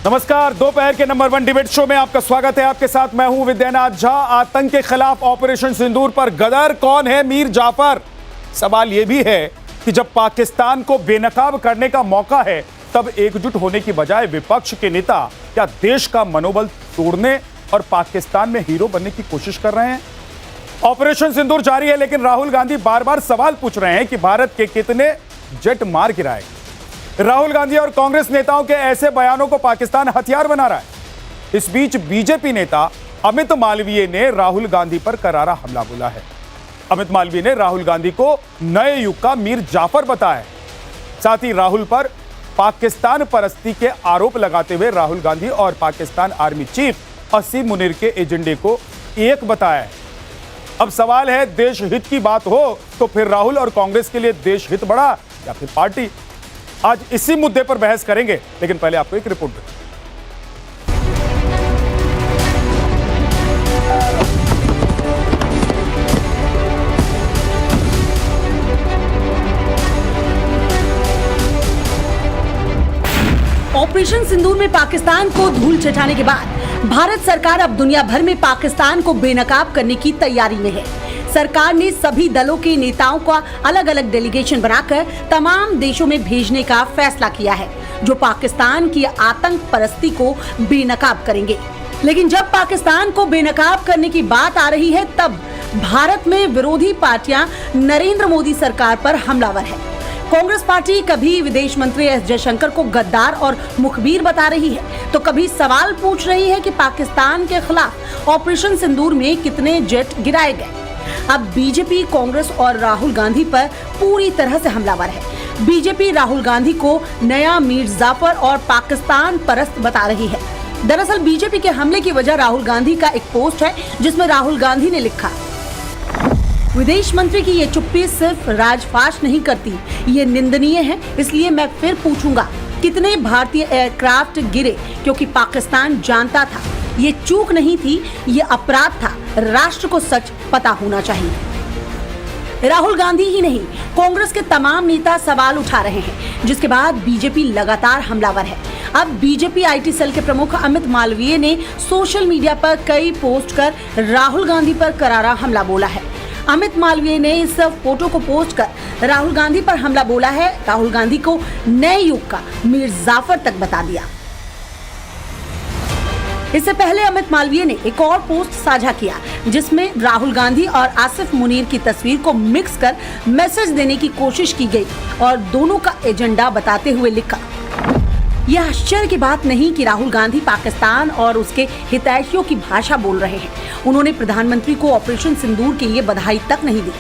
नमस्कार, दोपहर के नंबर 1 डिबेट शो में आपका स्वागत है। आपके साथ मैं हूं विद्यानाथ झा। आतंक के खिलाफ ऑपरेशन सिंदूर पर गदर कौन है मीर जाफर? सवाल यह भी है कि जब पाकिस्तान को बेनकाब करने का मौका है तब एकजुट होने की बजाय विपक्ष के नेता क्या देश का मनोबल तोड़ने और पाकिस्तान में हीरो बनने की कोशिश कर रहे हैं? ऑपरेशन सिंदूर जारी है, लेकिन राहुल गांधी बार बार सवाल पूछ रहे हैं कि भारत के कितने जेट मार गिराए। राहुल गांधी और कांग्रेस नेताओं के ऐसे बयानों को पाकिस्तान हथियार बना रहा है। इस बीच बीजेपी नेता अमित मालवीय ने राहुल गांधी पर करारा हमला बोला है। अमित मालवीय ने राहुल गांधी को नए युग का मीर जाफर बताया है। साथ ही राहुल पर पाकिस्तान परस्ती के आरोप लगाते हुए राहुल गांधी और पाकिस्तान आर्मी चीफ असीम मुनीर के एजेंडे को एक बताया है। अब सवाल है, देश हित की बात हो तो फिर राहुल और कांग्रेस के लिए देश हित बड़ा या फिर पार्टी? आज इसी मुद्दे पर बहस करेंगे, लेकिन पहले आपको एक रिपोर्ट दें। ऑपरेशन सिंदूर में पाकिस्तान को धूल चटाने के बाद भारत सरकार अब दुनिया भर में पाकिस्तान को बेनकाब करने की तैयारी में है। सरकार ने सभी दलों के नेताओं का अलग अलग डेलीगेशन बनाकर तमाम देशों में भेजने का फैसला किया है, जो पाकिस्तान की आतंक परस्ती को बेनकाब करेंगे। लेकिन जब पाकिस्तान को बेनकाब करने की बात आ रही है, तब भारत में विरोधी पार्टियां नरेंद्र मोदी सरकार पर हमलावर है। कांग्रेस पार्टी कभी विदेश मंत्री एस जयशंकर को गद्दार और मुखबिर बता रही है, तो कभी सवाल पूछ रही है कि पाकिस्तान के खिलाफ ऑपरेशन सिंदूर में कितने जेट गिराए गए। अब बीजेपी कांग्रेस और राहुल गांधी पर पूरी तरह से हमलावर है। बीजेपी राहुल गांधी को नया मीर जाफर और पाकिस्तान परस्त बता रही है। दरअसल बीजेपी के हमले की वजह राहुल गांधी का एक पोस्ट है, जिसमें राहुल गांधी ने लिखा, विदेश मंत्री की ये चुप्पी सिर्फ राजफाश नहीं करती, ये निंदनीय है। इसलिए मैं फिर पूछूंगा, कितने भारतीय एयरक्राफ्ट गिरे? क्योंकि पाकिस्तान जानता था ये चूक नहीं थी, ये अपराध था। राष्ट्र को सच पता होना चाहिए। राहुल गांधी ही नहीं, कांग्रेस के तमाम नेता सवाल उठा रहे हैं, जिसके बाद बीजेपी लगातार हमलावर है। अब बीजेपी आईटी सेल के प्रमुख अमित मालवीय ने सोशल मीडिया पर कई पोस्ट कर राहुल गांधी पर करारा हमला बोला है। अमित मालवीय ने इस फोटो को पोस्ट कर राहुल गांधी पर हमला बोला है। राहुल गांधी को नए युग का मीर जाफर तक बता दिया। इससे पहले अमित मालवीय ने एक और पोस्ट साझा किया, जिसमें राहुल गांधी और आसिफ मुनीर की तस्वीर को मिक्स कर मैसेज देने की कोशिश की गई और दोनों का एजेंडा बताते हुए लिखा, यह आश्चर्य की बात नहीं कि राहुल गांधी पाकिस्तान और उसके हितैषियों की भाषा बोल रहे हैं। उन्होंने प्रधानमंत्री को ऑपरेशन सिंदूर के लिए बधाई तक नहीं दी।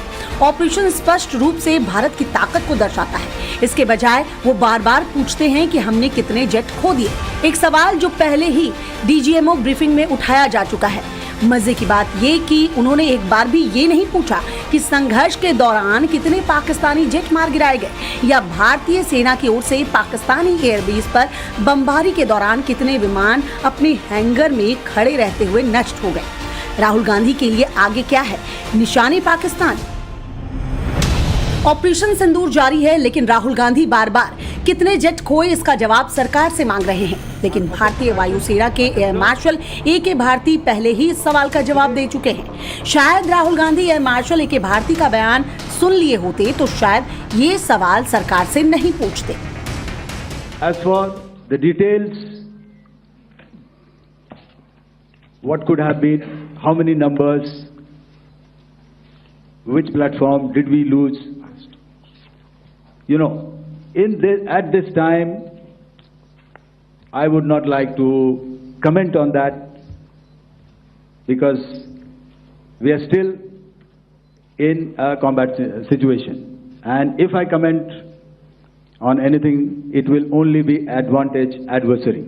ऑपरेशन स्पष्ट रूप से भारत की ताकत को दर्शाता है। इसके बजाय वो बार बार पूछते हैं कि हमने कितने जेट खो दिए, एक सवाल जो पहले ही डीजीएमओ ब्रीफिंग में उठाया जा चुका है। मजे की बात ये कि उन्होंने एक बार भी ये नहीं पूछा कि संघर्ष के दौरान कितने पाकिस्तानी जेट मार गिराए गए या भारतीय सेना की ओर से पाकिस्तानी एयरबेस पर बमबारी के दौरान कितने विमान अपने हैंगर में खड़े रहते हुए नष्ट हो गए। राहुल गांधी के लिए आगे क्या है? निशाने पाकिस्तान। ऑपरेशन सिंदूर जारी है, लेकिन राहुल गांधी बार बार कितने जेट खोए इसका जवाब सरकार से मांग रहे हैं। लेकिन भारतीय वायुसेना के एयर मार्शल ए.के. भारती पहले ही इस सवाल का जवाब दे चुके हैं। शायद राहुल गांधी एयर मार्शल ए.के. भारती का बयान सुन लिए होते तो शायद ये सवाल सरकार से नहीं पूछते। As for the details, what could have been, how many numbers, which platform did we lose? You know, at this time, I would not like to comment on that because we are still in a combat situation. And if I comment on anything, it will only be advantage adversary.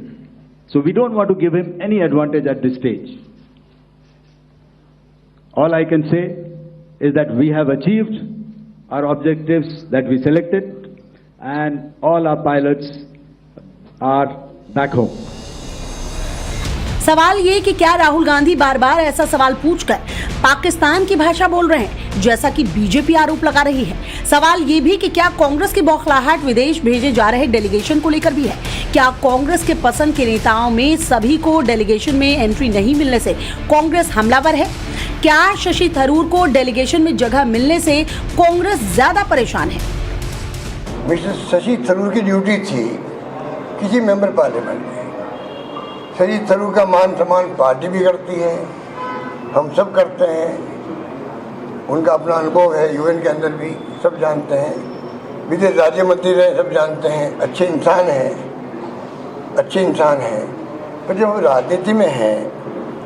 So we don't want to give him any advantage at this stage. All I can say is that we have achieved our objectives that we selected and all our pilots are back home. सवाल ये कि क्या राहुल गांधी बार बार ऐसा सवाल पूछकर पाकिस्तान की भाषा बोल रहे हैं, जैसा कि बीजेपी आरोप लगा रही है। सवाल ये भी कि क्या कांग्रेस की बौखलाहट विदेश भेजे जा रहे डेलीगेशन को लेकर भी है। क्या कांग्रेस के पसंद के नेताओं में सभी को डेलीगेशन में एंट्री नहीं मिलने से कांग्रेस हमलावर है? क्या शशि थरूर को डेलीगेशन में जगह मिलने से कांग्रेस ज्यादा परेशान है? मिस्टर शशि थरूर की ड्यूटी थी किसी मेंबर पार्लियामेंट में। शशि थरूर का मान सम्मान पार्टी भी करती है, हम सब करते हैं। उनका अपना अनुभव है, यूएन के अंदर भी सब जानते हैं, विदेश राज्य मंत्री रहे सब जानते हैं, अच्छे इंसान हैं। पर जब राजनीति में हैं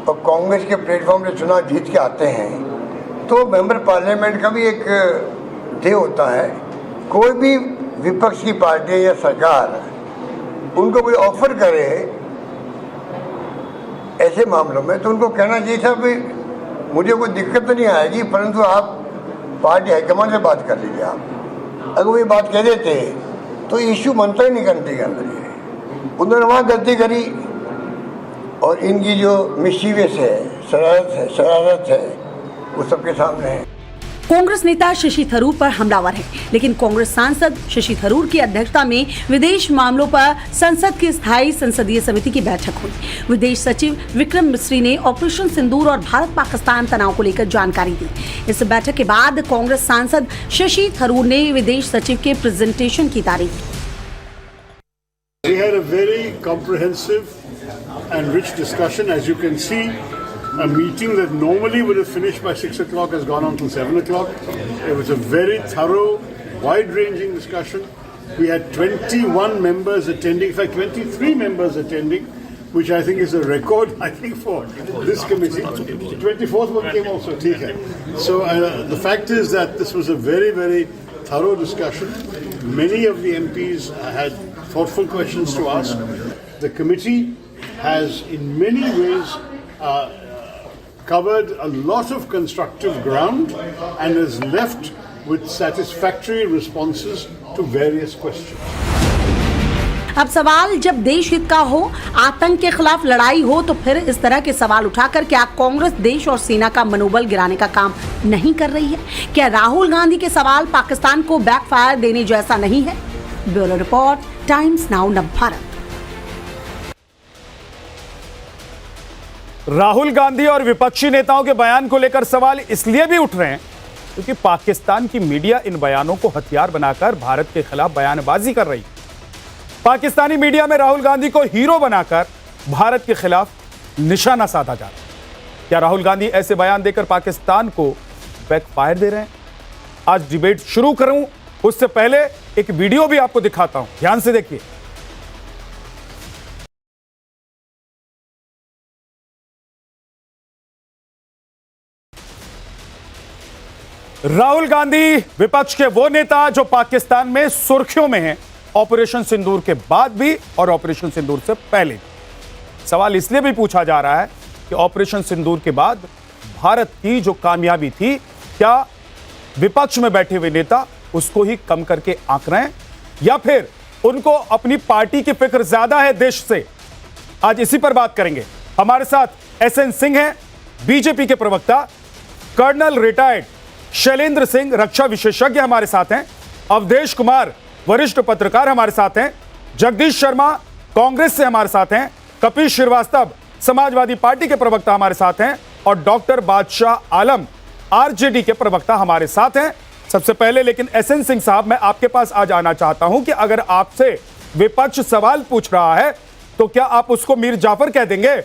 और कांग्रेस के प्लेटफॉर्म से चुनाव जीत के आते हैं तो मेंबर पार्लियामेंट का भी एक ध्येय होता है। कोई भी विपक्ष की पार्टी या सरकार उनको कोई ऑफर करे ऐसे मामलों में तो उनको कहना चाहिए था भाई मुझे कोई दिक्कत तो नहीं आएगी, परंतु आप पार्टी हाईकमान से बात कर लीजिए। आप अगर वो ये बात कह देते तो इश्यू बनता ही नहीं कंट्री के अंदर। ये उन्होंने वहाँ गलती करी और इनकी जो मिस्चीवियस है, शरारत है वो सबके सामने है। कांग्रेस नेता शशि थरूर पर हमलावर है, लेकिन कांग्रेस सांसद शशि थरूर की अध्यक्षता में विदेश मामलों पर संसद की स्थायी संसदीय समिति की बैठक हुई। विदेश सचिव विक्रम मिस्री ने ऑपरेशन सिंदूर और भारत पाकिस्तान तनाव को लेकर जानकारी दी। इस बैठक के बाद कांग्रेस सांसद शशि थरूर ने विदेश सचिव के प्रेजेंटेशन की तारीफ की। We had a very comprehensive and rich discussion. As you can see, a meeting that normally would have finished by 6 o'clock has gone on till 7 o'clock. It was a very thorough, wide-ranging discussion. We had 21 members attending, in fact 23 members attending, which I think is a record, I think, for this committee. 24th one came also, theek hai. So the fact is that this was a very, very thorough discussion. Many of the MPs had thoughtful questions to ask. The committee has in many ways covered a lot of constructive ground and has left with satisfactory responses to various questions. अब सवाल जब देश हित का हो, आतंक के खिलाफ लड़ाई हो, तो फिर इस तरह के सवाल उठाकर क्या कांग्रेस देश और सेना का मनोबल गिराने का काम नहीं कर रही है? क्या राहुल गांधी के सवाल पाकिस्तान को बैकफायर देने जैसा नहीं है? Bureau report, times now Navbharat. Rahul Gandhi और विपक्षी नेताओं के बयान को लेकर सवाल इसलिए भी उठ रहे हैं क्योंकि पाकिस्तान की मीडिया इन बयानों को हथियार बनाकर भारत के खिलाफ बयानबाजी कर रही है। पाकिस्तानी मीडिया में राहुल गांधी को हीरो बनाकर भारत के खिलाफ निशाना साधा जा रहा है। क्या राहुल गांधी ऐसे बयान देकर पाकिस्तान को बैकफायर दे रहे हैं? आज डिबेट शुरू करूं उससे पहले एक वीडियो भी आपको दिखाता हूं, ध्यान से देखिए। राहुल गांधी विपक्ष के वो नेता जो पाकिस्तान में सुर्खियों में हैं, ऑपरेशन सिंदूर के बाद भी और ऑपरेशन सिंदूर से पहले भी। सवाल इसलिए भी पूछा जा रहा है कि ऑपरेशन सिंदूर के बाद भारत की जो कामयाबी थी, क्या विपक्ष में बैठे हुए नेता उसको ही कम करके आंक रहे हैं या फिर उनको अपनी पार्टी की फिक्र ज्यादा है देश से? आज इसी पर बात करेंगे। हमारे साथ एसएन सिंह हैं, बीजेपी के प्रवक्ता, कर्नल रिटायर्ड शैलेंद्र सिंह रक्षा विशेषज्ञ हमारे साथ हैं, अवधेश कुमार वरिष्ठ पत्रकार हमारे साथ हैं, जगदीश शर्मा कांग्रेस से हमारे साथ हैं, कपिल श्रीवास्तव समाजवादी पार्टी के प्रवक्ता हमारे साथ हैं और डॉक्टर बादशाह आलम आरजेडी के प्रवक्ता हमारे साथ हैं। सबसे पहले लेकिन एसएन सिंह साहब, मैं आपके पास आज आना चाहता हूं कि अगर आपसे विपक्ष सवाल पूछ रहा है तो क्या आप उसको मीर जाफर कह देंगे?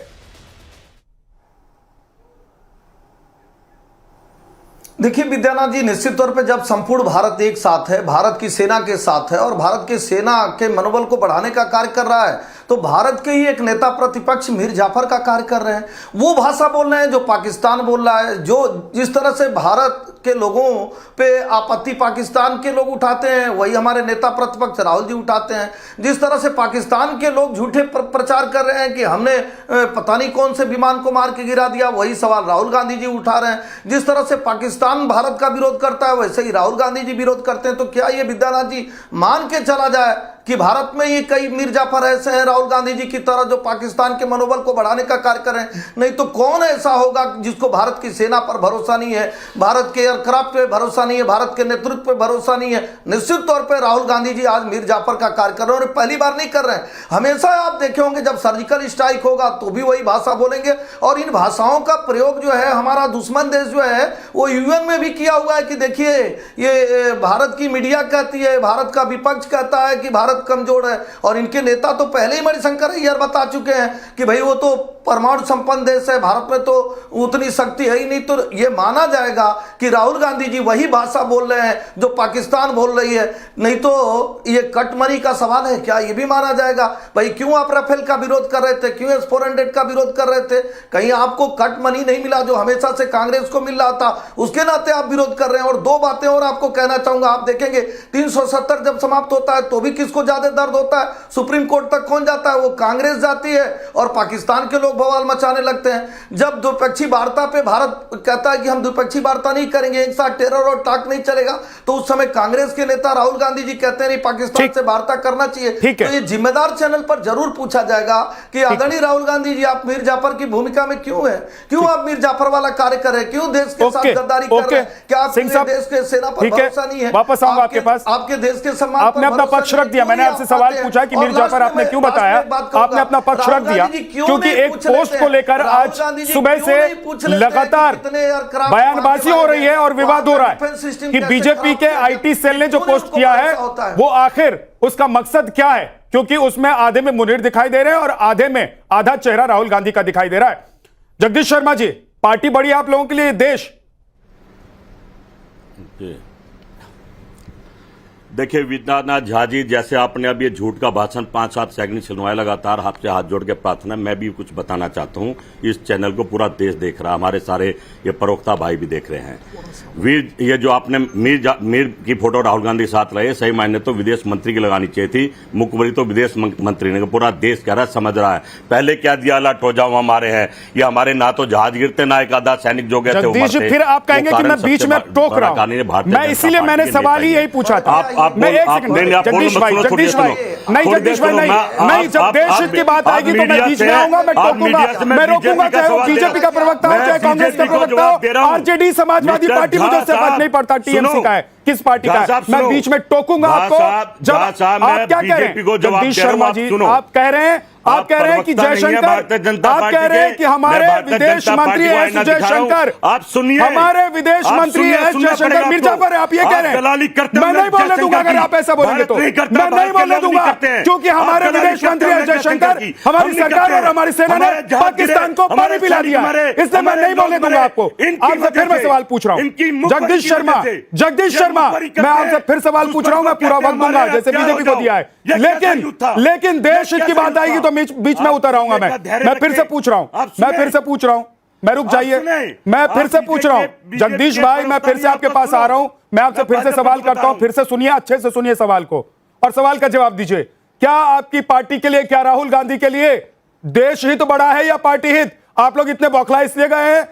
देखिए विद्यानाथ जी, निश्चित तौर पे जब संपूर्ण भारत एक साथ है, भारत की सेना के साथ है और भारत के सेना के मनोबल को बढ़ाने का कार्य कर रहा है, तो भारत के ही एक नेता प्रतिपक्ष मीर जाफर का कार्य कर रहे हैं। वो भाषा बोल रहे हैं जो पाकिस्तान बोल रहा है। जो जिस तरह से भारत के लोगों पे आपत्ति पाकिस्तान के लोग उठाते हैं, वही हमारे नेता प्रतिपक्ष राहुल जी उठाते हैं। जिस तरह से पाकिस्तान के लोग झूठे प्रचार कर रहे हैं कि हमने पता नहीं कौन से विमान को मार के गिरा दिया, वही सवाल राहुल गांधी जी उठा रहे हैं। जिस तरह से पाकिस्तान भारत का विरोध करता है, वैसे ही राहुल गांधी जी विरोध करते हैं। तो क्या ये विद्यानाथ जी मान के चला जाए कि भारत में ये कई मीर जाफर ऐसे हैं, राहुल गांधी जी की तरह जो पाकिस्तान के मनोबल को बढ़ाने का कार्य करें। नहीं तो कौन ऐसा होगा जिसको भारत की सेना पर भरोसा नहीं है, भारत के एयरक्राफ्ट पे भरोसा नहीं है, भारत के नेतृत्व पे भरोसा नहीं है। निश्चित तौर पे राहुल गांधी जी आज मीर जाफर का कार्य कर रहे हैं और पहली बार नहीं कर रहे हैं। हमेशा आप देखे होंगे जब सर्जिकल स्ट्राइक होगा तो भी वही भाषा बोलेंगे और इन भाषाओं का प्रयोग जो है हमारा दुश्मन देश जो है वो यूएन में भी किया हुआ है कि देखिए ये भारत की मीडिया कहती है, भारत का विपक्ष कहता है कि भारत कमजोर है और इनके नेता तो पहले ही मणिशंकर अय्यर बता चुके हैं कि भाई वो तो परमाणु संपन्न देश है, भारत में तो उतनी शक्ति है ही नहीं। तो ये माना जाएगा कि राहुल गांधी जी वही भाषा बोल रहे हैं जो पाकिस्तान बोल रही है। नहीं तो ये कटमनी का सवाल है क्या, ये भी माना जाएगा। भाई क्यों आप राफेल का विरोध कर रहे थे, क्यों S-400 का विरोध कर रहे थे? कहीं आपको कट मनी नहीं मिला जो हमेशा से कांग्रेस को मिल रहा था, उसके नाते आप विरोध कर रहे हैं। और दो बातें और आपको कहना चाहूंगा, आप देखेंगे 370 जब समाप्त होता है तो भी किसको ज्यादा दर्द होता है? सुप्रीम कोर्ट तक कौन जाता है? वो कांग्रेस जाती है और पाकिस्तान के लोग बवाल मचाने लगते हैं। जब द्विपक्षीय वार्ता पे भारत कहता है कि हम द्विपक्षीय वार्ता नहीं करेंगे, एक साथ टेरर और टाक नहीं चलेगा, तो उस समय कांग्रेस के नेता राहुल गांधी जी कहते हैं नहीं पाकिस्तान से वार्ता करना चाहिए। तो ये जिम्मेदार चैनल पर जरूर पूछा जाएगा कि आदरणीय राहुल गांधी जी आप मीर जाफर की भूमिका में क्यों है, क्यों आप मीर जाफर वाला कार्य कर रहे हैं, क्यों देश के साथ गद्दारी कर रहे हैं? क्या आपके देश के सेना पर भरोसा नहीं है? वापस आऊंगा आपके पास। आपके देश के सम्मान आपने अपना पक्ष रख दिया। मैंने आपसे सवाल पूछा कि मीर जाफर आपने क्यों बताया, आपने अपना पक्ष रख दिया क्योंकि एक पोस्ट को लेकर आज सुबह से लगातार बयानबाजी हो रही है और विवाद हो रहा है कि बीजेपी के आईटी सेल ने जो पोस्ट किया है वो आखिर उसका मकसद क्या है, क्योंकि उसमें आधे में मुनीर दिखाई दे रहे हैं और आधे में आधा चेहरा राहुल गांधी का दिखाई दे रहा है। जगदीश शर्मा जी, पार्टी बड़ी आप लोगों के लिए, देश? देखिए विद्यानाथ झा जी, जैसे आपने अब ये झूठ का भाषण 5-7 सेकंड सुनवाया लगातार, आपसे हाथ जोड़ के प्रार्थना, मैं भी कुछ बताना चाहता हूं। इस चैनल को पूरा देश देख रहा है, हमारे सारे ये प्रवक्ता भाई भी देख रहे हैं। ये जो आपने मीर की फोटो राहुल गांधी के साथ रहे, सही मायने तो विदेश मंत्री की लगानी चाहिए थी, मुख्यमंत्री तो विदेश मंत्री ने, पूरा देश कह रहा है, समझ रहा है। पहले क्या दिया अलर्ट हो जाओ हमारे हैं, ये हमारे ना तो जहाज गिरते ना एक आधा सैनिक जो गए थे। फिर आप कहेंगे कि मैं बीच में टोक रहा हूं, मैं इसीलिए मैंने सवाल ही यही पूछा था। मैं एक सेकंड, जगदीश भाई नहीं, जगदीश भाई नहीं, जब देश हित की बात आएगी तो मैं बीच में आऊंगा, मैं टोकूंगा, मैं रोकूंगा, चाहे वो बीजेपी का प्रवक्ता हो, चाहे कांग्रेस का प्रवक्ता हो, आरजेडी समाजवादी पार्टी, मुझे उससे फर्क नहीं पड़ता टीएमसी का है, किस पार्टी का है, मैं बीच में टोकूंगा आपको। जब आप क्या कह रहे हैं जगदीश शर्मा जी, आप कह रहे हैं कि जयशंकर, आप कह रहे हैं कि हमारे विदेश मंत्री एस जयशंकर, आप सुनिए, हमारे विदेश मंत्री एस जयशंकर मीर जाफर है, आप ये कह रहे हैं? मैं नहीं बोलने दूंगा अगर आप ऐसा बोलेंगे तो, मैं नहीं बोलने दूंगा, क्योंकि हमारे विदेश मंत्री एस जयशंकर, हमारी सरकार और हमारी सेना ने पाकिस्तान को पानी पिला दिया, इसलिए मैं नहीं बोलने दूंगा आपको। आपसे फिर मैं सवाल पूछ रहा हूं, जगदीश शर्मा, मैं आपसे फिर सवाल पूछ रहा हूं, मैं पूरा वक्त दूंगा जैसे बीजेपी को दिया है, लेकिन देश हित की बात आएगी तो बीच में उतर आऊंगा। मैं फिर से पूछ रहा हूं, मैं रुक जाइए, मैं फिर से पूछ रहा हूं जगदीश भाई, मैं फिर से आपके पास आ रहा हूं, मैं आपसे फिर से सवाल करता हूं, फिर से सुनिए, अच्छे से सुनिए सवाल को और सवाल का जवाब दीजिए। क्या आपकी पार्टी के लिए, क्या राहुल गांधी के लिए देश हित बड़ा है या पार्टी हित? आप लोग इतने बौखला इसलिए गए हैं